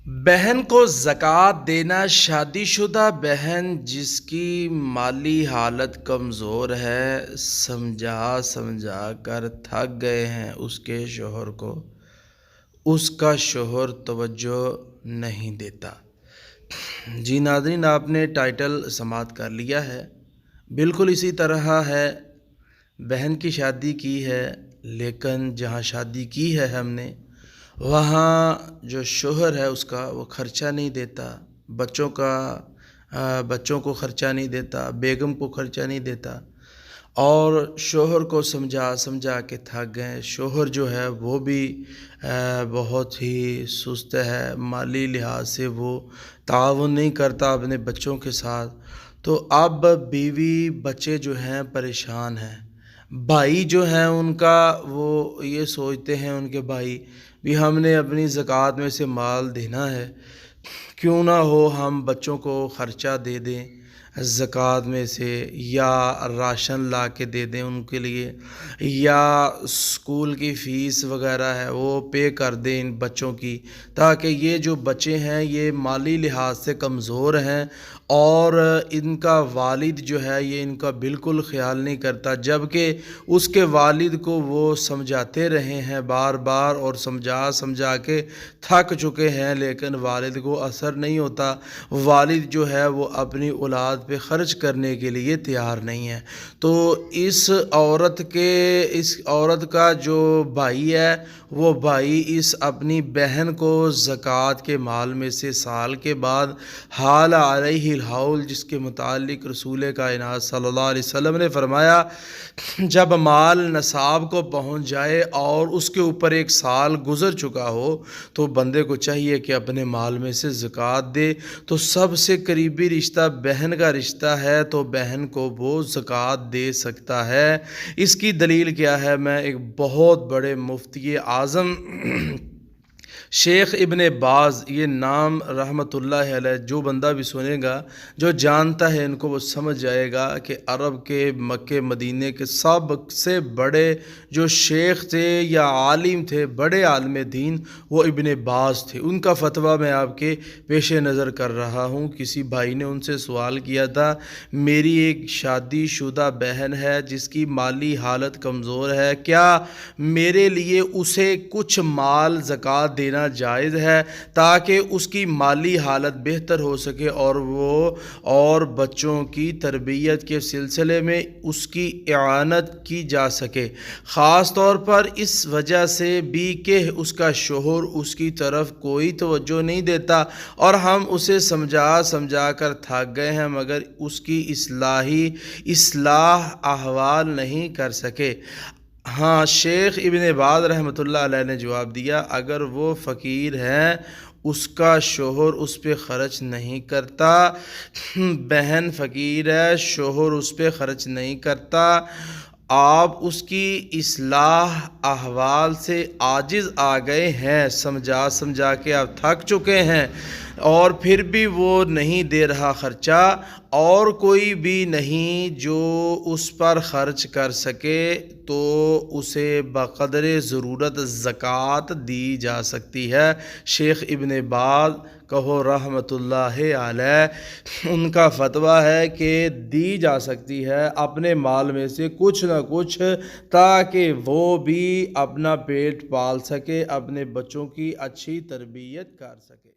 بہن کو زکوٰۃ دینا شادی شدہ بہن جس کی مالی حالت کمزور ہے سمجھا سمجھا کر تھک گئے ہیں اس کے شوہر کو، اس کا شوہر توجہ نہیں دیتا۔ جی ناظرین، آپ نے ٹائٹل سماعت کر لیا ہے۔ بالکل اسی طرح ہے، بہن کی شادی کی ہے لیکن جہاں شادی کی ہے ہم نے وہاں جو شوہر ہے اس کا وہ خرچہ نہیں دیتا، بچوں کو خرچہ نہیں دیتا، بیگم کو خرچہ نہیں دیتا، اور شوہر کو سمجھا سمجھا کے تھک گئے۔ شوہر جو ہے وہ بھی بہت ہی سست ہے، مالی لحاظ سے وہ تعاون نہیں کرتا اپنے بچوں کے ساتھ، تو اب بیوی بچے جو ہیں پریشان ہیں۔ بھائی جو ہیں ان کا وہ یہ سوچتے ہیں، ان کے بھائی بھی ہم نے اپنی زکوٰۃ میں سے مال دینا ہے، کیوں نہ ہو ہم بچوں کو خرچہ دے دیں زکوٰۃ میں سے، یا راشن لا کے دے دیں ان کے لیے، یا اسکول کی فیس وغیرہ ہے وہ پے کر دیں ان بچوں کی، تاکہ یہ جو بچے ہیں یہ مالی لحاظ سے کمزور ہیں اور ان کا والد جو ہے یہ ان کا بالکل خیال نہیں کرتا، جبکہ اس کے والد کو وہ سمجھاتے رہے ہیں بار بار اور سمجھا سمجھا کے تھک چکے ہیں، لیکن والد کو اثر نہیں ہوتا۔ والد جو ہے وہ اپنی اولاد پہ خرچ کرنے کے لیے تیار نہیں ہے۔ تو اس عورت کا جو بھائی ہے وہ بھائی اس اپنی بہن کو زکوٰۃ کے مال میں سے سال کے بعد حال علیہ الحول، جس کے متعلق رسول کائنات صلی اللہ علیہ وسلم نے فرمایا جب مال نصاب کو پہنچ جائے اور اس کے اوپر ایک سال گزر چکا ہو تو بندے کو چاہیے کہ اپنے مال میں سے زکوٰۃ دے۔ تو سب سے قریبی رشتہ بہن کا رشتہ ہے، تو بہن کو وہ زکوٰۃ دے سکتا ہے۔ اس کی دلیل کیا ہے؟ میں ایک بہت بڑے مفتی اعظم شیخ ابن باز، یہ نام رحمۃ اللہ علیہ، جو بندہ بھی سنے گا، جو جانتا ہے ان کو، وہ سمجھ جائے گا کہ عرب کے مکے مدینے کے سب سے بڑے جو شیخ تھے یا عالم تھے، بڑے عالم دین، وہ ابن باز تھے۔ ان کا فتویٰ میں آپ کے پیش نظر کر رہا ہوں۔ کسی بھائی نے ان سے سوال کیا تھا، میری ایک شادی شدہ بہن ہے جس کی مالی حالت کمزور ہے، کیا میرے لیے اسے کچھ مال زکوٰۃ دینا جائز ہے تاکہ اس کی مالی حالت بہتر ہو سکے اور بچوں کی تربیت کے سلسلے میں اس کی اعانت کی جا سکے، خاص طور پر اس وجہ سے بھی کہ اس کا شوہر اس کی طرف کوئی توجہ نہیں دیتا اور ہم اسے سمجھا کر تھک گئے ہیں مگر اس کی اصلاح احوال نہیں کر سکے۔ ہاں، شیخ ابن باز رحمۃ اللہ علیہ نے جواب دیا، اگر وہ فقیر ہیں، اس کا شوہر اس پہ خرچ نہیں کرتا، بہن فقیر ہے، شوہر اس پہ خرچ نہیں کرتا، آپ اس کی اصلاح احوال سے عاجز آ گئے ہیں، سمجھا کے آپ تھک چکے ہیں، اور پھر بھی وہ نہیں دے رہا خرچہ، اور کوئی بھی نہیں جو اس پر خرچ کر سکے، تو اسے بقدر ضرورت زکوٰۃ دی جا سکتی ہے۔ شیخ ابن باز کہو رحمۃ اللہ علیہ، ان کا فتویٰ ہے کہ دی جا سکتی ہے اپنے مال میں سے کچھ نہ کچھ، تاکہ وہ بھی اپنا پیٹ پال سکے، اپنے بچوں کی اچھی تربیت کر سکے۔